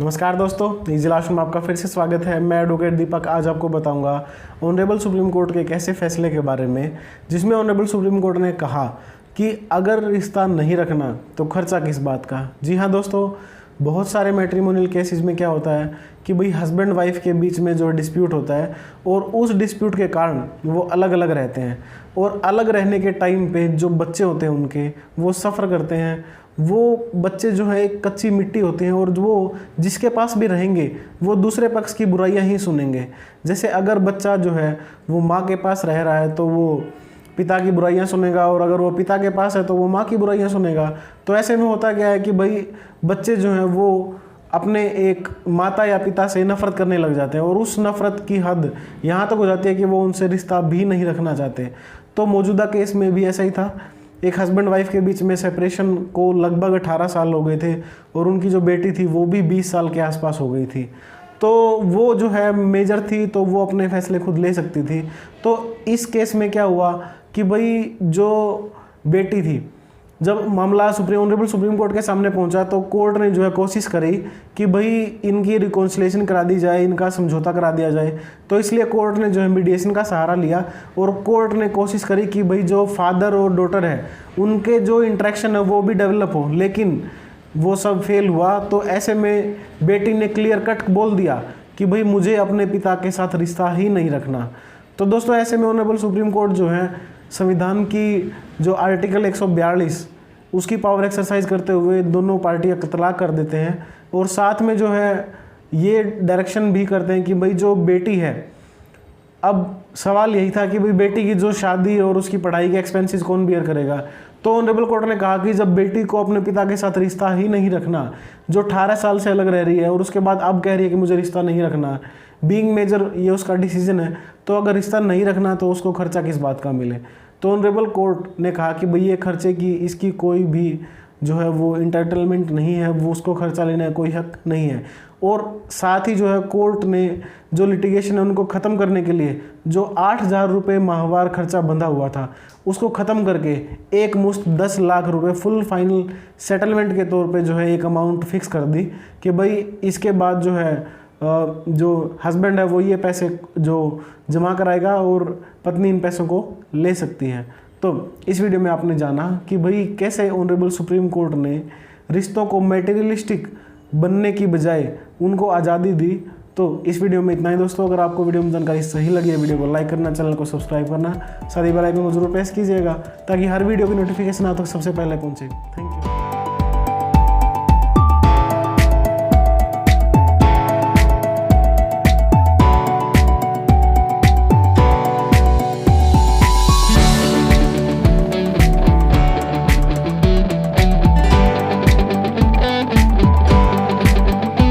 नमस्कार दोस्तों, easy last में आपका फिर से स्वागत है। मैं एडवोकेट दीपक आज आपको बताऊंगा ऑनरेबल सुप्रीम कोर्ट के एक ऐसे फैसले के बारे में जिसमें ऑनरेबल सुप्रीम कोर्ट ने कहा कि अगर रिश्ता नहीं रखना तो खर्चा किस बात का। जी हाँ दोस्तों, बहुत सारे मैट्रिमोनियल केसेस में क्या होता है कि भाई हस्बैंड वाइफ के बीच में जो डिस्प्यूट होता है और उस डिस्प्यूट के कारण वो अलग अलग रहते हैं और अलग रहने के टाइम पे जो बच्चे होते हैं उनके वो सफ़र करते हैं। वो बच्चे जो है एक कच्ची मिट्टी होते हैं और वो जिसके पास भी रहेंगे वो दूसरे पक्ष की बुराइयां ही सुनेंगे। जैसे अगर बच्चा जो है वो माँ के पास रह रहा है तो वो पिता की बुराइयां सुनेगा और अगर वो पिता के पास है तो वो माँ की बुराइयां सुनेगा। तो ऐसे में होता क्या है कि भाई बच्चे जो हैं वो अपने एक माता या पिता से नफरत करने लग जाते हैं और उस नफरत की हद यहाँ तक हो जाती है कि वो उनसे रिश्ता भी नहीं रखना चाहते। तो मौजूदा केस में भी ऐसा ही था। एक हस्बैंड वाइफ के बीच में सेपरेशन को लगभग 18 साल हो गए थे और उनकी जो बेटी थी वो भी 20 साल के आसपास हो गई थी। तो वो जो है मेजर थी तो वो अपने फैसले खुद ले सकती थी। तो इस केस में क्या हुआ कि भाई जो बेटी थी, जब मामला ऑनरेबल सुप्रीम कोर्ट के सामने पहुंचा तो कोर्ट ने जो है कोशिश करी कि भाई इनकी रिकॉन्सिलेशन करा दी जाए, इनका समझौता करा दिया जाए। तो इसलिए कोर्ट ने जो है मीडिएशन का सहारा लिया और कोर्ट ने कोशिश करी कि भाई जो फादर और डॉटर है उनके जो इंटरेक्शन है वो भी डेवलप हो, लेकिन वो सब फेल हुआ। तो ऐसे में बेटी ने क्लियर कट बोल दिया कि भाई मुझे अपने पिता के साथ रिश्ता ही नहीं रखना। तो दोस्तों ऐसे में ऑनरेबल सुप्रीम कोर्ट जो है संविधान की जो आर्टिकल 142 उसकी पावर एक्सरसाइज करते हुए दोनों पार्टियां तलाक कर देते हैं और साथ में जो है ये डायरेक्शन भी करते हैं कि भाई जो बेटी है, अब सवाल यही था कि भाई बेटी की जो शादी और उसकी पढ़ाई के एक्सपेंसेस कौन बियर करेगा। तो ऑनरेबल कोर्ट ने कहा कि जब बेटी को अपने पिता के साथ रिश्ता ही नहीं रखना, जो 18 साल से अलग रह रही है और उसके बाद अब कह रही है कि मुझे रिश्ता नहीं रखना, बीइंग मेजर ये उसका डिसीजन है, तो अगर रिश्ता नहीं रखना तो उसको खर्चा किस बात का मिले। तो ऑनरेबल कोर्ट ने कहा कि भाई ये खर्चे की इसकी कोई भी जो है वो इंटाइटलमेंट नहीं है, वो उसको खर्चा लेने का कोई हक नहीं है। और साथ ही जो है कोर्ट ने जो लिटिगेशन है उनको ख़त्म करने के लिए जो 8,000 रुपये माहवार खर्चा बंधा हुआ था उसको ख़त्म करके एक मुश्त 10 लाख रुपए फुल फाइनल सेटलमेंट के तौर पे जो है एक अमाउंट फिक्स कर दी कि भाई इसके बाद जो है जो हस्बैंड है वो ये पैसे जो जमा कराएगा और पत्नी इन पैसों को ले सकती है। तो इस वीडियो में आपने जाना कि भाई कैसे ऑनरेबल सुप्रीम कोर्ट ने रिश्तों को मटेरियलिस्टिक बनने की बजाय उनको आज़ादी दी। तो इस वीडियो में इतना ही दोस्तों। अगर आपको वीडियो में जानकारी सही लगी है वीडियो को लाइक करना, चैनल को सब्सक्राइब करना, साथ ही बेल आइकन को जरूर प्रेस कीजिएगा ताकि हर वीडियो की नोटिफिकेशन आप तक सबसे पहले पहुंचे। Thank you.